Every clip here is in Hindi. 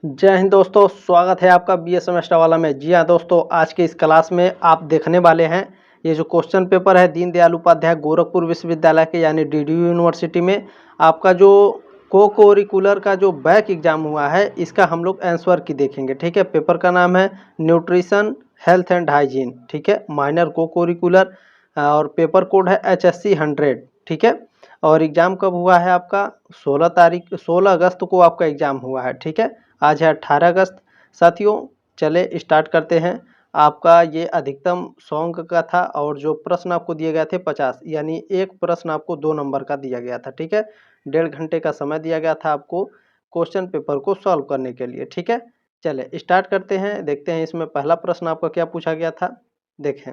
जय हिंद दोस्तों, स्वागत है आपका बी ए सेमेस्टर वाला में। जी हाँ दोस्तों, आज के इस क्लास में आप देखने वाले हैं ये जो क्वेश्चन पेपर है दीनदयाल उपाध्याय गोरखपुर विश्वविद्यालय के यानी डीडीयू यूनिवर्सिटी में आपका जो को कोरिकुलर का जो बैक एग्जाम हुआ है इसका हम लोग आंसर की देखेंगे। ठीक है, पेपर का नाम है न्यूट्रिशन हेल्थ एंड हाइजीन। ठीक है, माइनर को कोरिकुलर और पेपर कोड है HSC 100। ठीक है, और एग्ज़ाम कब हुआ है आपका 16 अगस्त को आपका एग्ज़ाम हुआ है। ठीक है, आज है 18 अगस्त। साथियों चले स्टार्ट करते हैं। आपका ये अधिकतम 100 अंक का था और जो प्रश्न आपको दिए गए थे 50, यानी एक प्रश्न आपको 2 नंबर का दिया गया था। ठीक है, 1.5 घंटे का समय दिया गया था आपको क्वेश्चन पेपर को सॉल्व करने के लिए। ठीक है, चले स्टार्ट करते हैं। देखते हैं इसमें पहला प्रश्न आपका क्या पूछा गया था। देखें,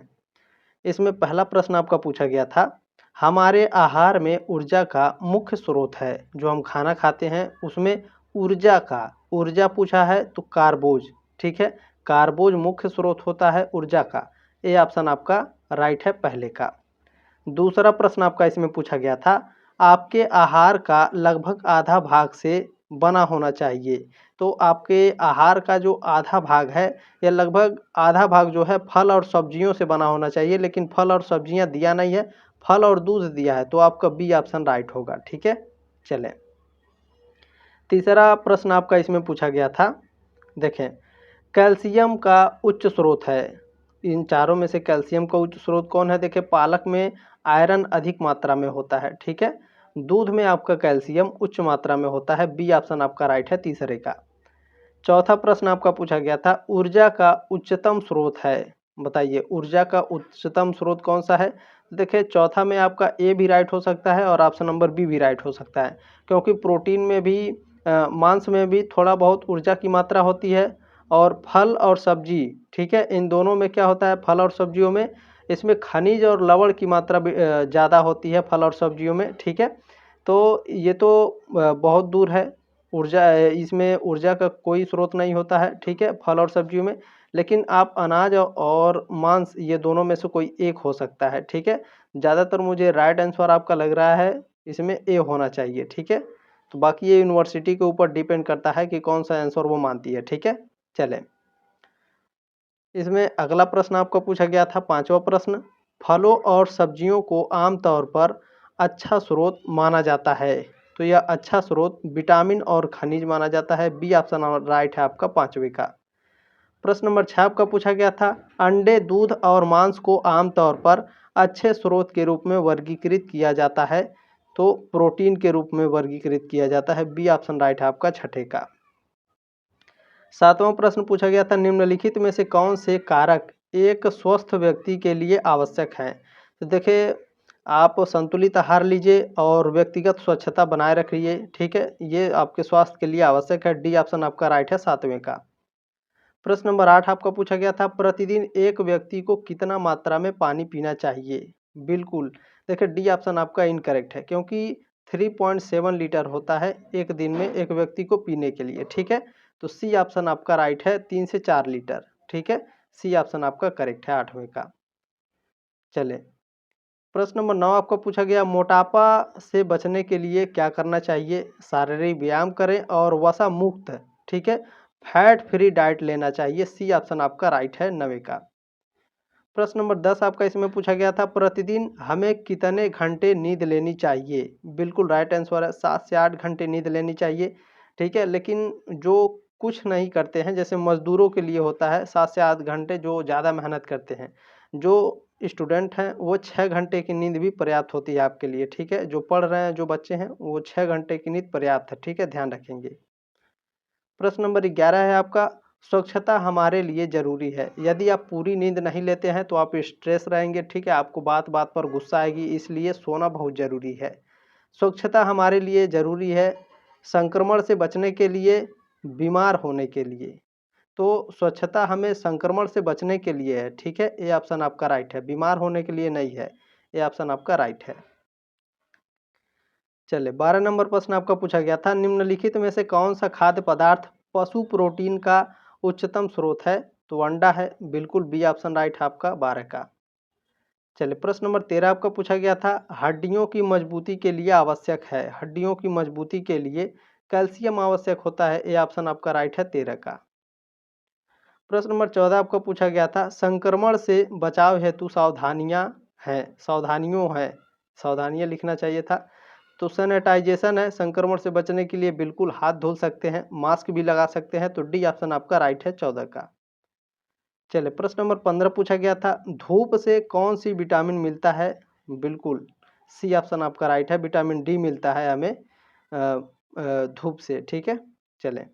इसमें पहला प्रश्न आपका पूछा गया था, हमारे आहार में ऊर्जा का मुख्य स्रोत है। जो हम खाना खाते हैं उसमें ऊर्जा पूछा है तो कार्बोज। ठीक है, कार्बोज मुख्य स्रोत होता है ऊर्जा का। ये ऑप्शन आपका राइट है पहले का। दूसरा प्रश्न आपका इसमें पूछा गया था, आपके आहार का लगभग आधा भाग से बना होना चाहिए। तो आपके आहार का जो आधा भाग है या लगभग आधा भाग जो है फल और सब्जियों से बना होना चाहिए, लेकिन फल और सब्जियां दिया नहीं है, फल और दूध दिया है, तो आपका बी ऑप्शन राइट होगा। ठीक है, चलें तीसरा प्रश्न आपका इसमें पूछा गया था। देखें, कैल्शियम का उच्च स्रोत है। इन चारों में से कैल्शियम का उच्च स्रोत कौन है। देखिए, पालक में आयरन अधिक मात्रा में होता है। ठीक है, दूध में आपका कैल्शियम उच्च मात्रा में होता है। बी ऑप्शन आपका राइट है तीसरे का। चौथा प्रश्न आपका पूछा गया था, ऊर्जा का उच्चतम स्रोत है। बताइए ऊर्जा का उच्चतम स्रोत कौन सा है। देखिए, चौथा में आपका ए भी राइट हो सकता है और ऑप्शन नंबर बी भी राइट हो सकता है, क्योंकि प्रोटीन में भी मांस में भी थोड़ा बहुत ऊर्जा की मात्रा होती है। और फल और सब्जी, ठीक है, इन दोनों में क्या होता है, फल और सब्जियों में इसमें खनिज और लवण की मात्रा ज़्यादा होती है फल और सब्जियों में। ठीक है, तो ये तो बहुत दूर है। इसमें ऊर्जा का कोई स्रोत नहीं होता है। ठीक है, फल और सब्जियों में, लेकिन आप अनाज और मांस ये दोनों में से कोई एक हो सकता है। ठीक है, ज़्यादातर मुझे राइट आंसर आपका लग रहा है इसमें ए होना चाहिए। ठीक है, तो बाकी ये यूनिवर्सिटी के ऊपर डिपेंड करता है कि कौन सा आंसर वो मानती है। ठीक है, चलें इसमें अगला प्रश्न आपका पूछा गया था, पांचवा प्रश्न, फलों और सब्जियों को आमतौर पर अच्छा स्रोत माना जाता है। तो यह अच्छा स्रोत विटामिन और खनिज माना जाता है। बी ऑप्शन राइट है आपका पांचवे का। प्रश्न नंबर 6 आपका पूछा गया था, अंडे दूध और मांस को आमतौर पर अच्छे स्रोत के रूप में वर्गीकृत किया जाता है। तो प्रोटीन के रूप में वर्गीकृत किया जाता है। बी ऑप्शन राइट है आपका छठे का। सातवां प्रश्न पूछा गया था, निम्नलिखित में से कौन से कारक एक स्वस्थ व्यक्ति के लिए आवश्यक हैं। तो देखिए, आप संतुलित आहार लीजिए और व्यक्तिगत स्वच्छता बनाए रखिए। ठीक है, ये आपके स्वास्थ्य के लिए आवश्यक है। डी ऑप्शन आपका राइट है सातवें का। प्रश्न नंबर 8 आपका पूछा गया था, प्रतिदिन एक व्यक्ति को कितना मात्रा में पानी पीना चाहिए। बिल्कुल, देखिए डी ऑप्शन आपका इनकरेक्ट है, क्योंकि 3.7 लीटर होता है एक दिन में एक व्यक्ति को पीने के लिए। ठीक है, तो सी ऑप्शन आपका राइट है 3 से 4 लीटर। ठीक है, सी ऑप्शन आपका करेक्ट है आठवें का। चले प्रश्न नंबर 9 आपका पूछा गया, मोटापा से बचने के लिए क्या करना चाहिए। शारीरिक व्यायाम करें और वसा मुक्त, ठीक है, फैट फ्री डाइट लेना चाहिए। सी ऑप्शन आपका राइट है नवे का। प्रश्न नंबर 10 आपका इसमें पूछा गया था, प्रतिदिन हमें कितने घंटे नींद लेनी चाहिए। बिल्कुल राइट आंसर है 7 से 8 घंटे नींद लेनी चाहिए। ठीक है, लेकिन जो कुछ नहीं करते हैं, जैसे मजदूरों के लिए होता है 7 से 8 घंटे, जो ज़्यादा मेहनत करते हैं। जो स्टूडेंट हैं वो 6 घंटे की नींद भी पर्याप्त होती है आपके लिए। ठीक है, जो पढ़ रहे हैं जो बच्चे हैं वो 6 घंटे की नींद पर्याप्त है। ठीक है, ध्यान रखेंगे। प्रश्न नंबर 11 है आपका, स्वच्छता हमारे लिए ज़रूरी है। यदि आप पूरी नींद नहीं लेते हैं तो आप स्ट्रेस रहेंगे। ठीक है, आपको बात बात पर गुस्सा आएगी, इसलिए सोना बहुत ज़रूरी है। स्वच्छता हमारे लिए ज़रूरी है संक्रमण से बचने के लिए, बीमार होने के लिए। तो स्वच्छता हमें संक्रमण से बचने के लिए है। ठीक है, ये ऑप्शन आपका राइट है, बीमार होने के लिए नहीं है। ये ऑप्शन आपका राइट है। चलिए 12 नंबर प्रश्न आपका पूछा गया था, निम्नलिखित में से कौन सा खाद्य पदार्थ पशु प्रोटीन का उच्चतम स्रोत है। तो अंडा है। बिल्कुल बी ऑप्शन राइट है आपका 12 का। चलिए प्रश्न नंबर 13 आपका पूछा गया था, हड्डियों की मजबूती के लिए आवश्यक है। हड्डियों की मजबूती के लिए कैल्शियम आवश्यक होता है, ए ऑप्शन आपका राइट है 13 का। प्रश्न नंबर 14 आपका पूछा गया था, संक्रमण से बचाव हेतु सावधानियां लिखना चाहिए था। तो सैनिटाइजेशन है, संक्रमण से बचने के लिए बिल्कुल हाथ धुल सकते हैं, मास्क भी लगा सकते हैं, तो डी ऑप्शन आपका राइट है 14 का। चलिए प्रश्न नंबर 15 पूछा गया था, धूप से कौन सी विटामिन मिलता है? बिल्कुल सी ऑप्शन आपका राइट है, विटामिन डी मिलता है हमें धूप से, ठीक है। चलें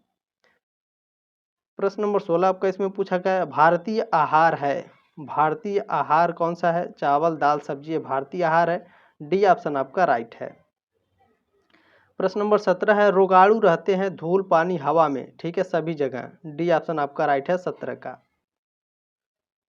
प्रश्न नंबर 16 आपका इसमें पूछा गया है, भारतीय आहार है, भारतीय आहार कौन सा है? चावल दाल सब्जी है, भारतीय आहार है, डी ऑप्शन आपका राइट है। प्रश्न नंबर 17 है, रोगाणु रहते हैं धूल पानी हवा में, ठीक है, सभी जगह, डी ऑप्शन आपका राइट है 17 का।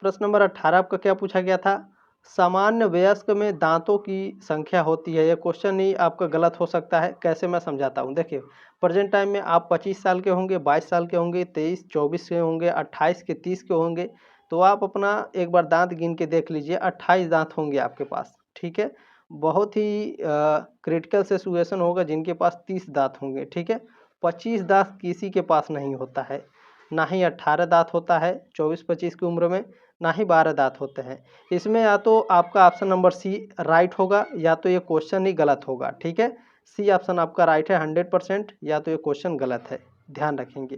प्रश्न नंबर 18 आपका क्या पूछा गया था, सामान्य वयस्क में दांतों की संख्या होती है, यह क्वेश्चन ही आपका गलत हो सकता है, कैसे मैं समझाता हूँ। देखिए प्रेजेंट टाइम में आप 25 साल के होंगे, 22 साल के होंगे, 23 24 के होंगे, 28 के 30 के होंगे, तो आप अपना एक बार दांत गिन के देख लीजिए, 28 दांत होंगे आपके पास, ठीक है। बहुत ही क्रिटिकल सिचुएशन होगा जिनके पास 30 दांत होंगे, ठीक है। 25 दांत किसी के पास नहीं होता है, ना ही 18 दांत होता है 24-25 की उम्र में, ना ही 12 दांत होते हैं। इसमें या तो आपका ऑप्शन नंबर सी राइट होगा, या तो ये क्वेश्चन ही गलत होगा, ठीक है। सी ऑप्शन आपका राइट है 100%, या तो ये क्वेश्चन गलत है, ध्यान रखेंगे।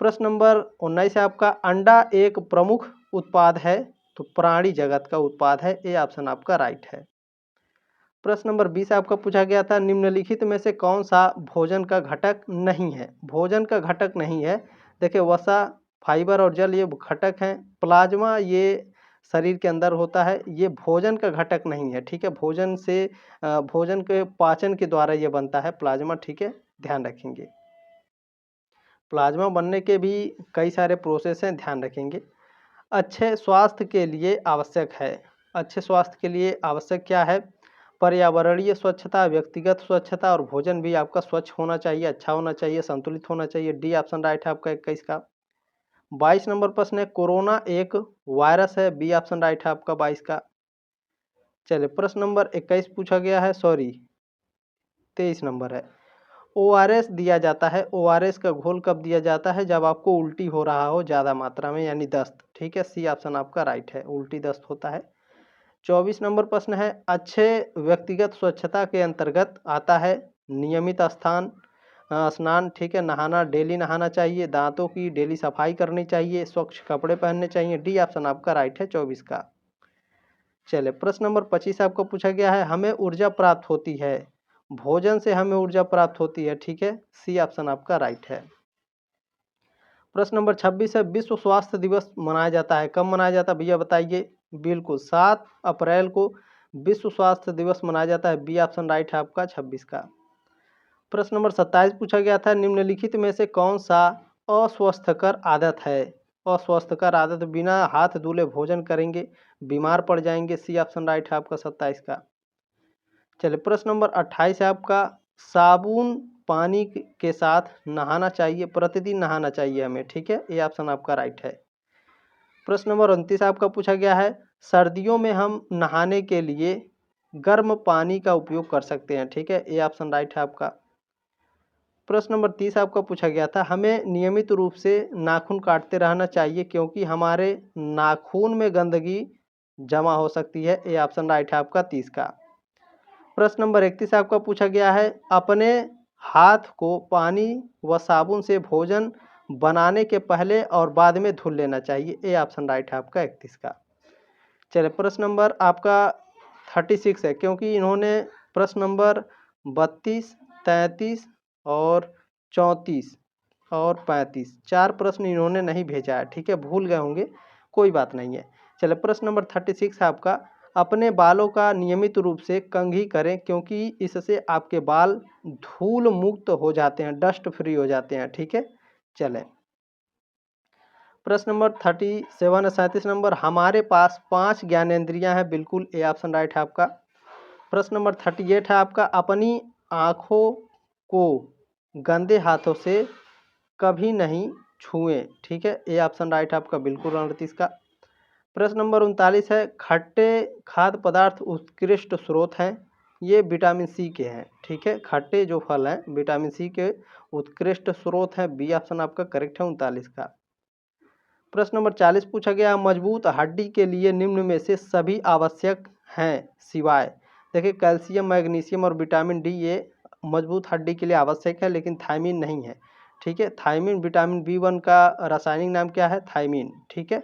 प्रश्न नंबर 19 है आपका, अंडा एक प्रमुख उत्पाद है, तो प्राणी जगत का उत्पाद है, ए ऑप्शन आपका राइट है। प्रश्न नंबर 20 आपका पूछा गया था, निम्नलिखित में से कौन सा भोजन का घटक नहीं है? भोजन का घटक नहीं है, देखिए वसा फाइबर और जल ये घटक हैं, प्लाज्मा ये शरीर के अंदर होता है, ये भोजन का घटक नहीं है, ठीक है। भोजन से भोजन के पाचन के द्वारा ये बनता है प्लाज्मा, ठीक है, ध्यान रखेंगे। प्लाज्मा बनने के भी कई सारे प्रोसेस हैं, ध्यान रखेंगे। अच्छे स्वास्थ्य के लिए आवश्यक है, अच्छे स्वास्थ्य के लिए आवश्यक क्या है? पर्यावरणीय स्वच्छता, व्यक्तिगत स्वच्छता, और भोजन भी आपका स्वच्छ होना चाहिए, अच्छा होना चाहिए, संतुलित होना चाहिए, डी ऑप्शन राइट है आपका 21 का। 22 नंबर प्रश्न है, कोरोना एक वायरस है, बी ऑप्शन राइट है आपका 22 का। चलिए प्रश्न नंबर 21 पूछा गया है, सॉरी 23 नंबर है, ORS दिया जाता है, ORS का घोल कब दिया जाता है? जब आपको उल्टी हो रहा हो ज़्यादा मात्रा में, यानी दस्त, ठीक है, सी ऑप्शन आपका राइट है, उल्टी दस्त होता है। 24 नंबर प्रश्न है, अच्छे व्यक्तिगत स्वच्छता के अंतर्गत आता है नियमित स्नान, ठीक है, नहाना, डेली नहाना चाहिए, दांतों की डेली सफाई करनी चाहिए, स्वच्छ कपड़े पहनने चाहिए, डी ऑप्शन आपका राइट है 24 का। चलिए प्रश्न नंबर 25 आपको पूछा गया है, हमें ऊर्जा प्राप्त होती है, भोजन से हमें ऊर्जा प्राप्त होती है, ठीक है, सी ऑप्शन आपका राइट है। प्रश्न नंबर 26 है, विश्व स्वास्थ्य दिवस मनाया जाता है, कब मनाया जाता है भैया बताइए? बिल्कुल 7 अप्रैल को विश्व स्वास्थ्य दिवस मनाया जाता है, बी ऑप्शन राइट है आपका 26 का। प्रश्न नंबर 27 पूछा गया था, निम्नलिखित में से कौन सा अस्वस्थकर आदत है? अस्वस्थकर आदत, बिना हाथ धुले भोजन करेंगे, बीमार पड़ जाएंगे, सी ऑप्शन राइट है आपका 27 का। चलिए प्रश्न नंबर 28 है आपका, साबुन पानी के साथ नहाना चाहिए, प्रतिदिन नहाना चाहिए हमें, ठीक है, ये ऑप्शन आपका राइट है। प्रश्न नंबर 29 आपका पूछा गया है, सर्दियों में हम नहाने के लिए गर्म पानी का उपयोग कर सकते हैं, ठीक है, ये ऑप्शन राइट है आपका। प्रश्न नंबर 30 आपका पूछा गया था, हमें नियमित रूप से नाखून काटते रहना चाहिए क्योंकि हमारे नाखून में गंदगी जमा हो सकती है, ये ऑप्शन राइट है आपका 30 का। प्रश्न नंबर 31 आपका पूछा गया है, अपने हाथ को पानी व साबुन से भोजन बनाने के पहले और बाद में धुल लेना चाहिए, ये ऑप्शन राइट है आपका 31 का। चलिए प्रश्न नंबर आपका 36 है, क्योंकि इन्होंने प्रश्न नंबर 32, 33 और 34 और 35 4 प्रश्न इन्होंने नहीं भेजा है, ठीक है, भूल गए होंगे, कोई बात नहीं है। चलिए प्रश्न नंबर 36 है आपका, अपने बालों का नियमित रूप से कंघी करें क्योंकि इससे आपके बाल धूल मुक्त हो जाते हैं, डस्ट फ्री हो जाते हैं, ठीक है। चलें प्रश्न नंबर 37 है, 37 नंबर, हमारे पास 5 ज्ञानेंद्रियां हैं, बिल्कुल ए ऑप्शन राइट है आपका। प्रश्न नंबर 38 है आपका, अपनी आँखों को गंदे हाथों से कभी नहीं छुएं, ठीक है, ए ऑप्शन राइट है आपका, बिल्कुल 38 का। प्रश्न नंबर 39 है, खट्टे खाद्य पदार्थ उत्कृष्ट स्रोत हैं, ये विटामिन सी के हैं, ठीक है। खट्टे जो फल हैं विटामिन सी के उत्कृष्ट स्रोत हैं। बी ऑप्शन आपका करेक्ट है 39 का। प्रश्न नंबर 40 पूछा गया, मजबूत हड्डी के लिए निम्न में से सभी आवश्यक हैं सिवाय। देखिए कैल्शियम, मैग्नीशियम और विटामिन डी ये मजबूत हड्डी के लिए आवश्यक है, लेकिन थायमीन नहीं है, ठीक है। थायमीन विटामिन B1 का रासायनिक नाम क्या है? थायमीन, ठीक है।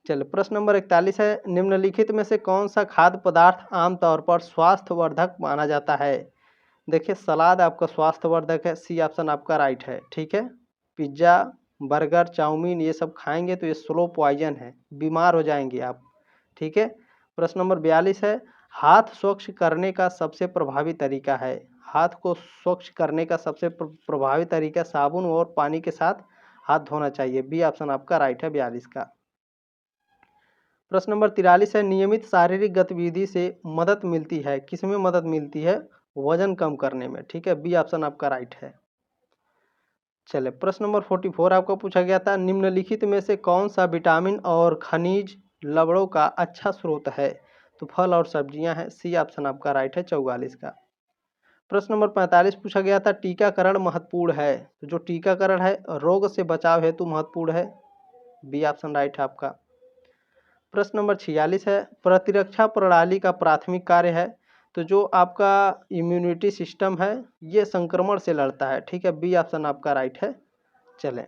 चले प्रश्न नंबर 41 है, निम्नलिखित में से कौन सा खाद्य पदार्थ आमतौर पर स्वास्थ्यवर्धक माना जाता है? देखिए सलाद आपका स्वास्थ्यवर्धक है, सी ऑप्शन आपका राइट है, ठीक है। पिज्ज़ा, बर्गर, चाउमीन ये सब खाएंगे तो ये स्लो पॉइजन है, बीमार हो जाएंगे आप, ठीक है। प्रश्न नंबर 42 है, हाथ स्वच्छ करने का सबसे प्रभावी तरीका है। हाथ को स्वच्छ करने का सबसे प्रभावी तरीका साबुन और पानी के साथ हाथ धोना चाहिए। बी ऑप्शन आपका राइट है 42 का। प्रश्न नंबर 43 है, नियमित शारीरिक गतिविधि से मदद मिलती है, किसमें मदद मिलती है? वजन कम करने में, ठीक है। बी ऑप्शन आपका राइट है। चले प्रश्न नंबर 44 आपको पूछा गया था, निम्नलिखित में से कौन सा विटामिन और खनिज लवणों का अच्छा स्रोत है? तो फल और सब्जियां हैं, सी ऑप्शन आपका राइट है 44 का। प्रश्न नंबर 45 पूछा गया था, टीकाकरण महत्वपूर्ण है, तो जो टीकाकरण है रोग से बचाव हेतु महत्वपूर्ण है। बी ऑप्शन राइट है आपका। प्रश्न नंबर 46 है, प्रतिरक्षा प्रणाली का प्राथमिक कार्य है, तो जो आपका इम्यूनिटी सिस्टम है ये संक्रमण से लड़ता है, ठीक है। बी ऑप्शन आपका राइट है। चलें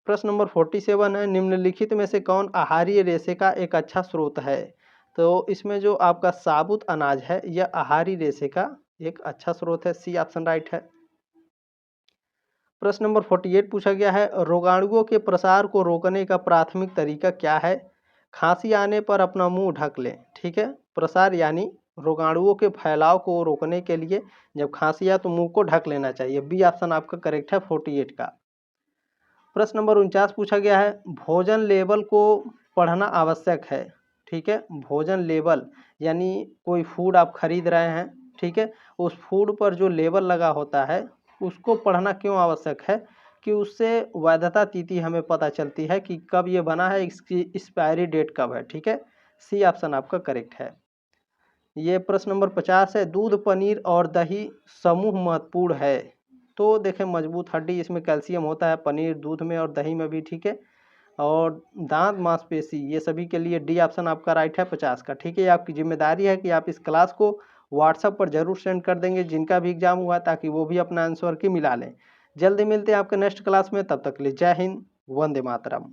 प्रश्न नंबर 47 है, निम्नलिखित में से कौन आहारीय रेशे का एक अच्छा स्रोत है? तो इसमें जो आपका साबुत अनाज है यह आहारी रेशे का एक अच्छा स्रोत है, सी ऑप्शन राइट है। प्रश्न नंबर 48 पूछा गया है, रोगाणुओं के प्रसार को रोकने का प्राथमिक तरीका क्या है? खांसी आने पर अपना मुंह ढक लें, ठीक है। प्रसार यानी रोगाणुओं के फैलाव को रोकने के लिए जब खांसी आए तो मुंह को ढक लेना चाहिए। बी ऑप्शन आपका करेक्ट है 48 का। प्रश्न नंबर 49 पूछा गया है, भोजन लेबल को पढ़ना आवश्यक है, ठीक है। भोजन लेबल यानी कोई फूड आप खरीद रहे हैं, ठीक है, उस फूड पर जो लेबल लगा होता है उसको पढ़ना क्यों आवश्यक है? कि उससे वैधता तिथि हमें पता चलती है कि कब ये बना है, इसकी एक्सपायरी डेट कब है, ठीक है। सी ऑप्शन आपका करेक्ट है। ये प्रश्न नंबर 50 है, दूध, पनीर और दही समूह महत्वपूर्ण है, तो देखें मजबूत हड्डी इसमें कैल्शियम होता है, पनीर, दूध में और दही में भी, ठीक है। और दांत, मांसपेशी ये सभी के लिए डी ऑप्शन आपका राइट है 50 का, ठीक है। आपकी जिम्मेदारी है कि आप इस क्लास को व्हाट्सएप पर जरूर सेंड कर देंगे जिनका भी एग्जाम हुआ, ताकि वो भी अपना आंसर की मिला लें। जल्दी मिलते हैं आपके नेक्स्ट क्लास में, तब तक के लिए जय हिंद, वंदे मातरम।